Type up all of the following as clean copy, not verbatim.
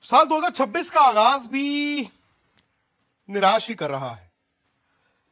साल 2026 का आगाज भी निराश ही कर रहा है।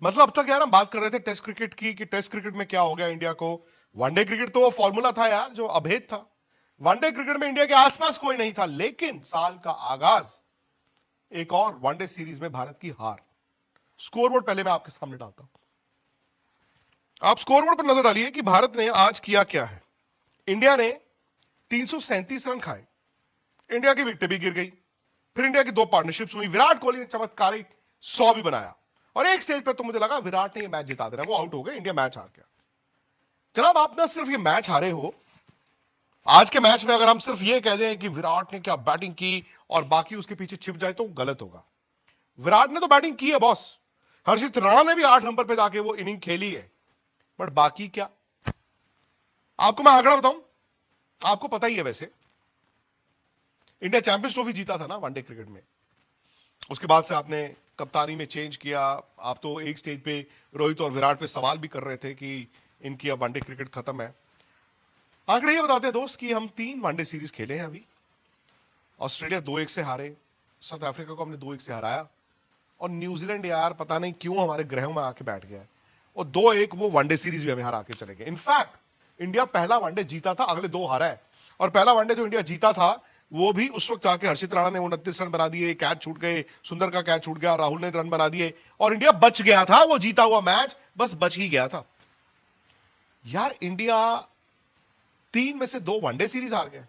मतलब अब तक यार हम बात कर रहे थे टेस्ट क्रिकेट की कि टेस्ट क्रिकेट में क्या हो गया इंडिया को। वनडे क्रिकेट तो वो फॉर्मूला था यार जो अभेद था। वनडे क्रिकेट में इंडिया के आसपास कोई नहीं था, लेकिन साल का आगाज एक और वनडे सीरीज में भारत की हार। स्कोरबोर्ड पहले मैं आपके सामने डालता हूं, आप स्कोरबोर्ड पर नजर डालिए कि भारत ने आज किया क्या है। इंडिया ने 337 रन खाए, इंडिया की विकेट भी गिर गई, फिर इंडिया की दो पार्टनरशिप्स हुई, विराट कोहली ने चमत्कारिक 100 भी बनाया और एक स्टेज पर तो मुझे लगा विराट ने ये मैच जिता देना, वो आउट हो गए, इंडिया मैच हार गया। जनाब आप ना सिर्फ ये मैच हारे हो, आज के मैच में अगर हम सिर्फ ये कह दें कि विराट ने क्या बैटिंग की और बाकी उसके पीछे छिप जाए तो गलत होगा। विराट ने तो बैटिंग की है बॉस, हर्षित राणा ने भी 8 नंबर पे जाके वो इनिंग खेली है, बट बाकी क्या। आपको मैं आंकड़ा बताऊं, आपको पता ही है वैसे इंडिया चैंपियंस ट्रॉफी जीता था ना वनडे क्रिकेट में, उसके बाद से आपने कप्तानी में चेंज किया। आप तो एक स्टेज पे रोहित और विराट पे सवाल भी कर रहे थे कि इनकी अब वनडे क्रिकेट खत्म है। आंकड़े ये बताते हैं दोस्त कि हम 3 वनडे सीरीज खेले हैं अभी। ऑस्ट्रेलिया 2-1 से हारे, साउथ अफ्रीका को हमने 2-1 से हराया, और न्यूजीलैंड यार पता नहीं क्यों हमारे ग्रहों में आके बैठ गया है और 2-1 वो वनडे सीरीज भी हमें हरा के चले गए। इनफैक्ट इंडिया पहला वनडे जीता था, अगले 2 हारा है, और पहला वनडे जो इंडिया जीता था वो भी उस वक्त आके हर्षित राणा ने 29 रन बना दिए, कैच छूट गए, सुंदर का कैच छूट गया, राहुल ने रन बना दिए और इंडिया बच गया था। वो जीता हुआ मैच बस बच ही गया था यार। इंडिया 3 में से 2 वनडे सीरीज हार गए,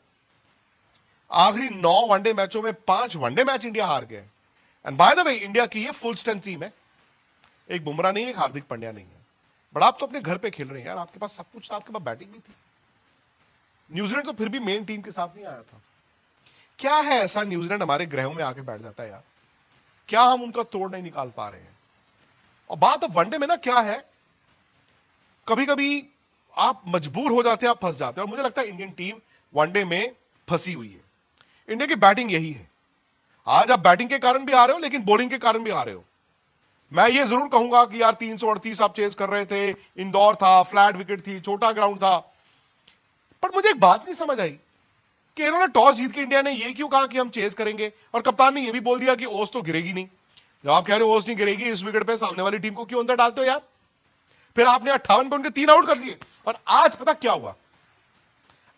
आखिरी 9 वनडे मैचों में 5 वनडे मैच इंडिया हार गए। And by the way India की ये फुल स्ट्रेंथ टीम है, एक बुमराह नहीं है, एक हार्दिक पांड्या नहीं है, बट आप तो अपने घर पे खेल रहे हैं यार, आपके पास सब कुछ था, आपके पास बैटिंग भी थी। न्यूजीलैंड तो फिर भी मेन टीम के साथ नहीं आया था। क्या है ऐसा न्यूजीलैंड हमारे ग्रहों में आके बैठ जाता है यार, क्या हम उनका तोड़ नहीं निकाल पा रहे हैं। और बात अब वनडे में ना क्या है, कभी कभी आप मजबूर हो जाते हैं, आप फंस जाते हैं, और मुझे लगता है इंडियन टीम वनडे में फंसी हुई है। इंडिया की बैटिंग यही है, आज आप बैटिंग के कारण भी आ रहे हो लेकिन बॉलिंग के कारण भी आ रहे हो। मैं ये जरूर कहूंगा कि यार 338 आप चेज कर रहे थे, इंदौर था, फ्लैट विकेट थी, छोटा ग्राउंड था, पर मुझे एक बात नहीं समझ आई कि इन्होंने टॉस जीत के इंडिया ने ये क्यों कहा कि हम चेज करेंगे, और कप्तान ने ये भी बोल दिया कि ओस तो गिरेगी नहीं। जब आप कह रहे हो ओस नहीं गिरेगी, इस विकेट पे सामने वाली टीम को क्यों अंदर डालते हो यार। फिर आपने 58 पे उनके 3 आउट कर लिए, और आज पता क्या हुआ,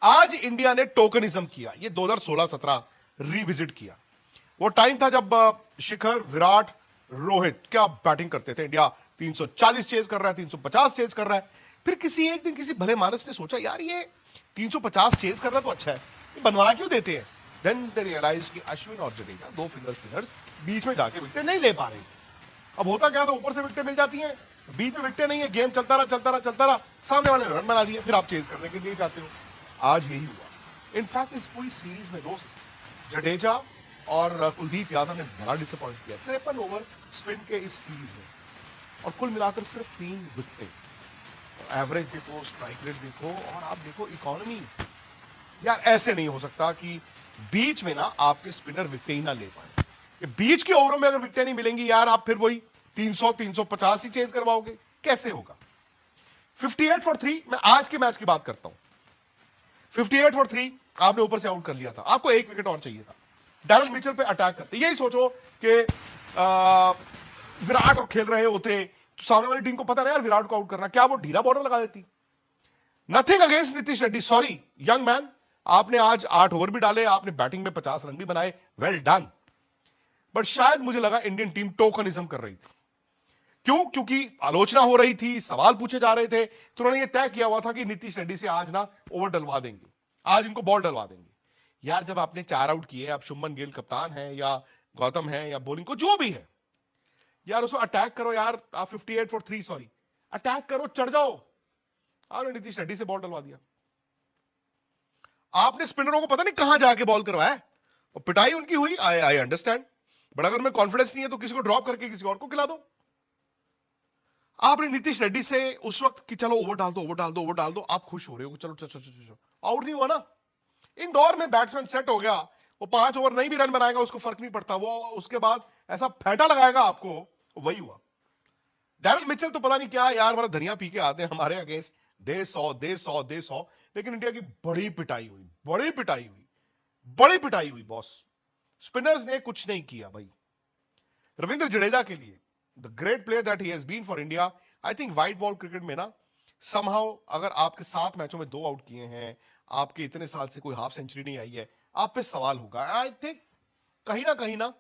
आज इंडिया ने टोकनिज्म किया, ये 2016-17 रिविजिट किया। वो टाइम था जब शिखर, विराट, रोहित क्या बैटिंग करते थे। इंडिया 340 चेज कर रहा है, 350 चेज कर रहा है। फिर किसी एक दिन किसी भले मानस ने सोचा यार ये 350 चेज कर रहा तो अच्छा है, ये बनवा क्यों देते हैं। देन दे रियलाइज कि अश्विन और जडेजा 2 स्पिनर्स बीच में जाके विकेट नहीं ले पा रहे। अब होता क्या था, ऊपर से विकेटें मिल जाती हैं, बीच में विकेटें नहीं है, गेम चलता रहा, सामने वाले रन बना दिए, फिर आप चेज करने के लिए जाते हो। आज यही हुआ। इनफैक्ट इस पूरी सीरीज में दोस्त जडेजा और कुलदीप यादव ने बड़ा डिसअपॉइंट किया। 53 ओवर स्पिन के इस सीरीज में, और कुल मिलाकर सिर्फ 3 विकेटें। एवरेज देखो, स्ट्राइक रेट देखो, और आप देखो इकोनॉमी। यार ऐसे नहीं हो सकता कि बीच में ना आपके स्पिनर विकेट ही ना ले पाए। ये बीच के ओवरों में अगर विकेटें नहीं मिलेंगी यार, आप फिर वही 300-350 ही चेज करवाओगे, कैसे होगा। 58 फॉर 3, मैं आज के मैच की बात करता हूं। 58 फॉर 3 आपने ऊपर से आउट कर लिया था, आपको 1 विकेट और चाहिए था। डैरेल मिचेल पे अटैक करते, यही सोचो कि विराट और खेल रहे होते तो सामने वाली टीम को पता नहीं यार विराट को आउट करना, क्या वो ढीला बॉर्डर लगा देती। Nothing against Nitish Reddy, sorry young man, आपने आज 8 ओवर भी डाले, आपने बैटिंग में 50 रन भी बनाए, वेल डन। बट शायद मुझे लगा इंडियन टीम टोकनिज्म कर रही थी। क्यों? क्योंकि आलोचना हो रही थी, सवाल पूछे जा रहे थे, तो उन्होंने ये तय किया हुआ था कि नीतीश रेड्डी से आज ना ओवर डलवा देंगे, आज इनको बॉल डलवा देंगे। यार जब आपने 4 आउट किए, आप शुभमन गिल कप्तान है या गौतम है या बॉलिंग को जो भी है, यार उसको अटैक करो यार। आप 58 फॉर 3 सॉरी अटैक करो, चढ़ जाओ। आपने नीतीश रेड्डी से बॉल डलवा दिया। आपने स्पिनरों को पता नहीं कहां जाके बॉल करवाया, और पिटाई उनकी हुई, आई अंडरस्टैंड, बट अगर मैं कॉन्फिडेंस नहीं है तो किसी को ड्रॉप करके किसी और को खिला दो। आपने नीतीश रेड्डी से उस वक्त कि चलो ओवर डाल दो, आप खुश हो रहे हो, चलो चलो, आउट नहीं हुआ ना। इंदौर में बैट्समैन सेट हो गया, वो 5 ओवर नहीं भी रन बनाएगा उसको फर्क नहीं पड़ता, वो उसके बाद ऐसा फेंटा लगाएगा आपको, वही हुआ। डैरेल मिचेल तो पता नहीं क्या यार, बड़ा धनिया पी के आते हैं हमारे अगेंस्ट, दे 100, लेकिन इंडिया की बड़ी पिटाई हुई बॉस। स्पिनर्स ने कुछ नहीं किया भाई। रविंद्र जडेजा के लिए the great player that he has been for India, I think white ball cricket में ना समहाउ अगर आपके 7 मैचों में 2 आउट किए हैं, आपके इतने साल से कोई हाफ सेंचुरी नहीं आई है, आप पे सवाल होगा। आई थिंक कहीं ना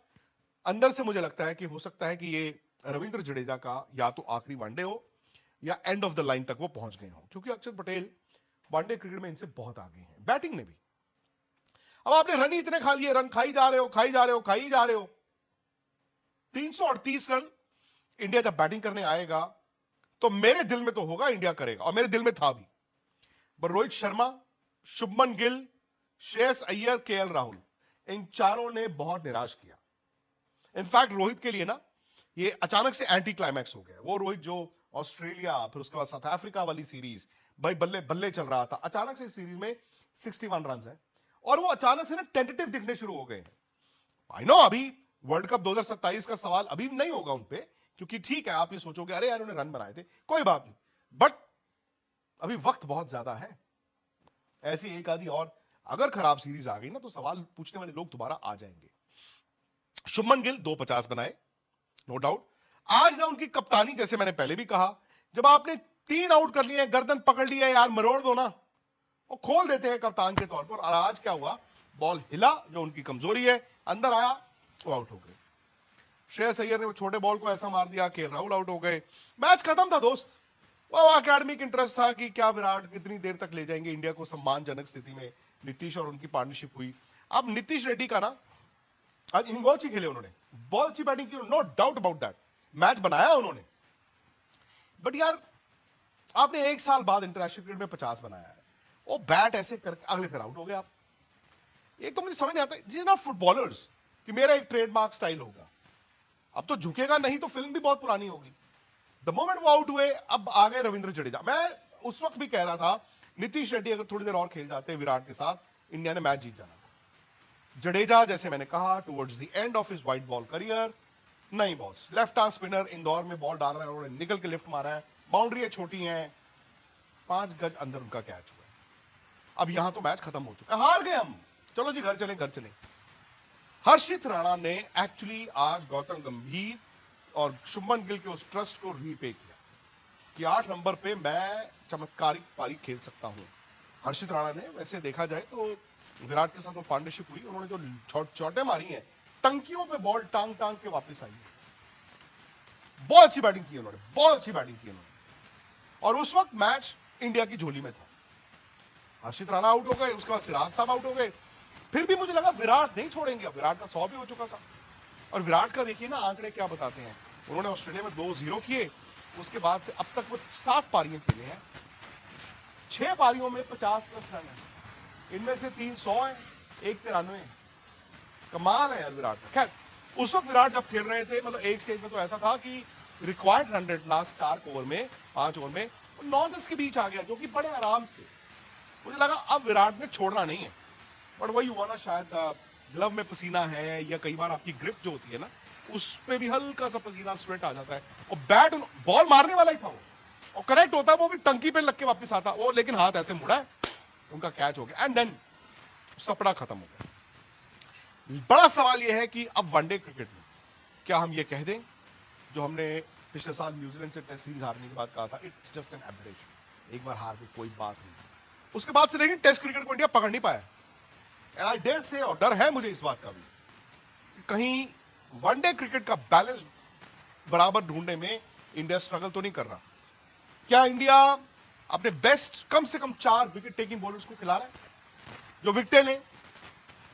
अंदर से मुझे लगता है कि हो सकता है कि ये रविंद्र जडेजा का या तो आखिरी वनडे हो या एंड ऑफ द लाइन तक वो पहुंच गए हो, क्योंकि अक्षर पटेल वनडे क्रिकेट में इनसे बहुत आगे हैं, बैटिंग में भी। अब आपने रन ही इतने खा लिए, रन खाई जा रहे हो, खाई जा रहे हो, खाई जा रहे हो। 338 रन इंडिया जब बैटिंग करने आएगा तो मेरे दिल में तो होगा इंडिया करेगा, और मेरे दिल में था भी। पर रोहित शर्मा, शुभमन गिल, श्रेयस अय्यर, केएल राहुल, इन चारों ने बहुत निराश किया। इनफैक्ट रोहित के लिए ना ये अचानक से एंटी क्लाइमैक्स हो गया। वो रोहित जो ऑस्ट्रेलिया, फिर उसके बाद साउथ अफ्रीका वाली सीरीज भाई बल्ले बल्ले चल रहा था, अचानक से इस सीरीज में 61 रन है और वो अचानक से ना टेंटेटिव दिखने शुरू हो गए हैं। आई नो अभी वर्ल्ड कप 2027 का सवाल अभी नहीं होगा उनपे, क्योंकि ठीक है आप ये सोचोगे अरे यार उन्होंने रन बनाए थे, कोई बात नहीं, बट अभी वक्त बहुत ज्यादा है। ऐसी एक आधी और अगर खराब सीरीज आ गई ना तो सवाल पूछने वाले लोग दोबारा आ जाएंगे। शुभमन गिल 250 बनाए, नो डाउट। आज ना उनकी कप्तानी, जैसे मैंने पहले भी कहा, जब आपने 3 आउट कर लिए, गर्दन पकड़ लिया यार, मरोड़ दो ना, वो खोल देते हैं कप्तान के तौर पर। और आज क्या हुआ, बॉल हिला, जो उनकी कमजोरी है, अंदर आया, वो आउट हो गए। श्रेयस अय्यर ने वो छोटे बॉल को ऐसा मार दिया, केएल राहुल आउट हो गए, मैच खत्म था दोस्त। वो अकेडमिक इंटरेस्ट था कि क्या विराट कितनी देर तक ले जाएंगे इंडिया को सम्मानजनक स्थिति में। नीतीश और उनकी पार्टनरशिप हुई। अब नीतीश रेड्डी का ना आज इनिंग बहुत अच्छी खेले उन्होंने, बहुत अच्छी बैटिंग की, no doubt about that, match बनाया उन्होंने। बट यार आपने 1 साल बाद इंटरनेशनल क्रिकेट में 50 बनाया है, वो बैट ऐसे करके अगले फिर आउट हो गए आप। एक तो मुझे समझ नहीं आता, जी नॉट फुटबॉलर्स कि मेरा एक ट्रेडमार्क स्टाइल होगा। अब तो झुकेगा नहीं तो फिल्म भी बहुत पुरानी होगी। द मोमेंट वो आउट हुए, अब आ गए रविंद्र जडेजा। मैं उस वक्त भी कह रहा था नीतीश रेड्डी अगर थोड़ी देर और खेल जाते विराट के साथ, इंडिया ने मैच जीत जाना था। जडेजा, जैसे मैंने कहा, towards the end of his white ball career, नहीं boss, left arm spinner, Indore में बॉल डाल रहा है, उन्होंने निकल के लिफ्ट मारा है, बाउंड्री छोटी है, 5 गज अंदर उनका कैच हुआ। अब यहां तो मैच खत्म हो चुका है, हार गए हम, चलो जी घर चले, घर चले। हर्षित राणा ने एक्चुअली आज गौतम गंभीर और शुभमन गिल के उस ट्रस्ट को रीपे किया कि 8 नंबर पे मैं चमत्कारिक पारी खेल सकता हूं। हर्षित राणा ने, वैसे देखा जाए तो विराट के साथ वो पार्टनरशिप हुई, उन्होंने जो चौटे मारी हैं, टंकियों पे बॉल टांग टांग के वापस आई है। बहुत अच्छी बैटिंग की उन्होंने, बहुत अच्छी बैटिंग की उन्होंने। और उस वक्त मैच इंडिया की झोली में था। हर्षित राणा आउट हो गए, उसके बाद सिराज साहब आउट हो गए। फिर भी मुझे लगा विराट नहीं छोड़ेंगे, अब विराट का 100 भी हो चुका था। और विराट का देखिए ना आंकड़े क्या बताते हैं, उन्होंने ऑस्ट्रेलिया में 2-0 किए, उसके बाद से अब तक वो 7 पारियां खेले हैं, 6 पारियों में 50+ रन है, इनमें से 3 100 है, 1 93। कमाल है यार विराट का। खैर उस वक्त विराट जब खेल रहे थे, मतलब एक स्टेज में तो ऐसा था कि required run rate last 5 over में 9-10 के बीच आ गया, जो कि बड़े आराम से। मुझे लगा अब विराट ने छोड़ना नहीं है, बट वही हुआ ना, शायद ग्लव में पसीना है, या कई बार आपकी ग्रिप जो होती है ना, उस पे भी हल्का सा पसीना, स्वेट आ जाता है। और बैट बॉल मारने वाला ही था वो, और करेक्ट होता है वो भी टंकी पे लग के वापस आता वो, लेकिन हाथ ऐसे मुड़ा है, उनका कैच हो गया, एंड देन सपना खत्म हो गया। बड़ा सवाल यह है कि अब वनडे क्रिकेट में क्या हम ये कह दें जो हमने पिछले साल न्यूजीलैंड से टेस्ट सीरीज हारने के बाद कहा था, इट्स जस्ट एन एवरेज, एक बार हार गई कोई बात नहीं। उसके बाद से लेकिन टेस्ट क्रिकेट को इंडिया पकड़ नहीं पाया। आई डेयर से, और डर है मुझे इस बात का भी, कहीं वनडे क्रिकेट का बैलेंस बराबर ढूंढने में इंडिया स्ट्रगल तो नहीं कर रहा। क्या इंडिया अपने बेस्ट कम से कम 4 विकेट टेकिंग बॉलर्स को खिला रहा है जो विकेटें लें?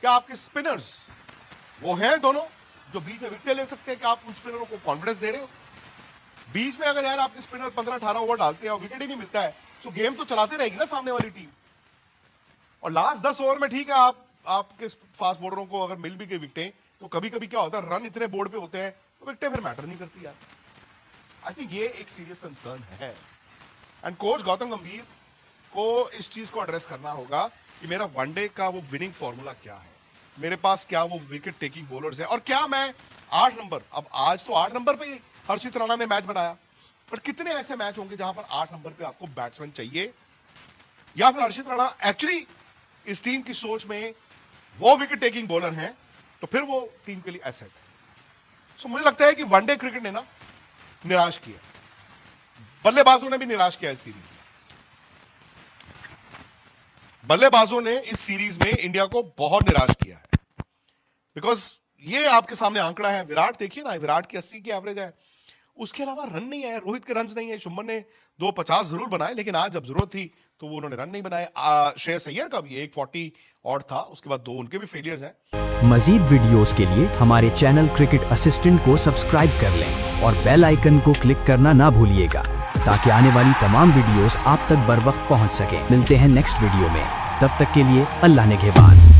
क्या आपके स्पिनर्स वो हैं दोनों जो बीच में विकेटें ले सकते हैं? क्या आप उन स्पिनरों को कॉन्फिडेंस दे रहे हो? बीच में अगर यार आपके स्पिनर 15-18 ओवर डालते हैं और विकेट ही नहीं मिलता है, तो गेम तो चलाते रहेगी ना सामने वाली टीम। और लास्ट 10 ओवर में ठीक है, आपके फास्ट बॉलरों को अगर मिल भी गई विकेटें, तो कभी कभी क्या होता है, रन इतने बोर्ड पे होते हैं तो विकेटें फिर मैटर नहीं करती यार। आई थिंक ये एक सीरियस कंसर्न है, एंड कोच गौतम गंभीर को इस चीज को एड्रेस करना होगा कि मेरा वनडे का वो विनिंग फॉर्मूला क्या है, मेरे पास क्या वो विकेट टेकिंग बॉलर्स है, और क्या मैं 8 नंबर, अब आज तो 8 नंबर पे हर्षित राणा ने मैच बनाया, पर कितने ऐसे मैच होंगे जहां पर 8 नंबर पे आपको बैट्समैन चाहिए, या फिर हर्षित राणा एक्चुअली इस टीम की सोच में वो विकेट टेकिंग बॉलर हैं तो फिर वो टीम के लिए एसेट है। सो मुझे लगता है कि वनडे क्रिकेट ने ना निराश किया, बल्लेबाजों ने भी निराश किया इस सीरीज में। बल्लेबाजों ने इस सीरीज में इंडिया को बहुत निराश किया है, बिकॉज ये आपके सामने आंकड़ा है। विराट देखिए ना, विराट की 80 की एवरेज है, उसके अलावा रन नहीं है, रोहित के रन नहीं है, शुभमन ने 250 जरूर बनाए, लेकिन आज जब जरूरत थी तो वो उन्होंने रन नहीं बनाए। श्रेयस अय्यर का भी 140 और था, उसके बाद 2 उनके भी फेलियर्स हैं। मजीद वीडियोस के लिए हमारे चैनल क्रिकेट असिस्टेंट को सब्सक्राइब कर लें और बेल आइकन को क्लिक करना ना भूलिएगा, ताकि आने वाली तमाम वीडियोस आप तक बर वक्त पहुंच सके। मिलते हैं नेक्स्ट वीडियो में, तब तक के लिए अल्लाह निगहबान।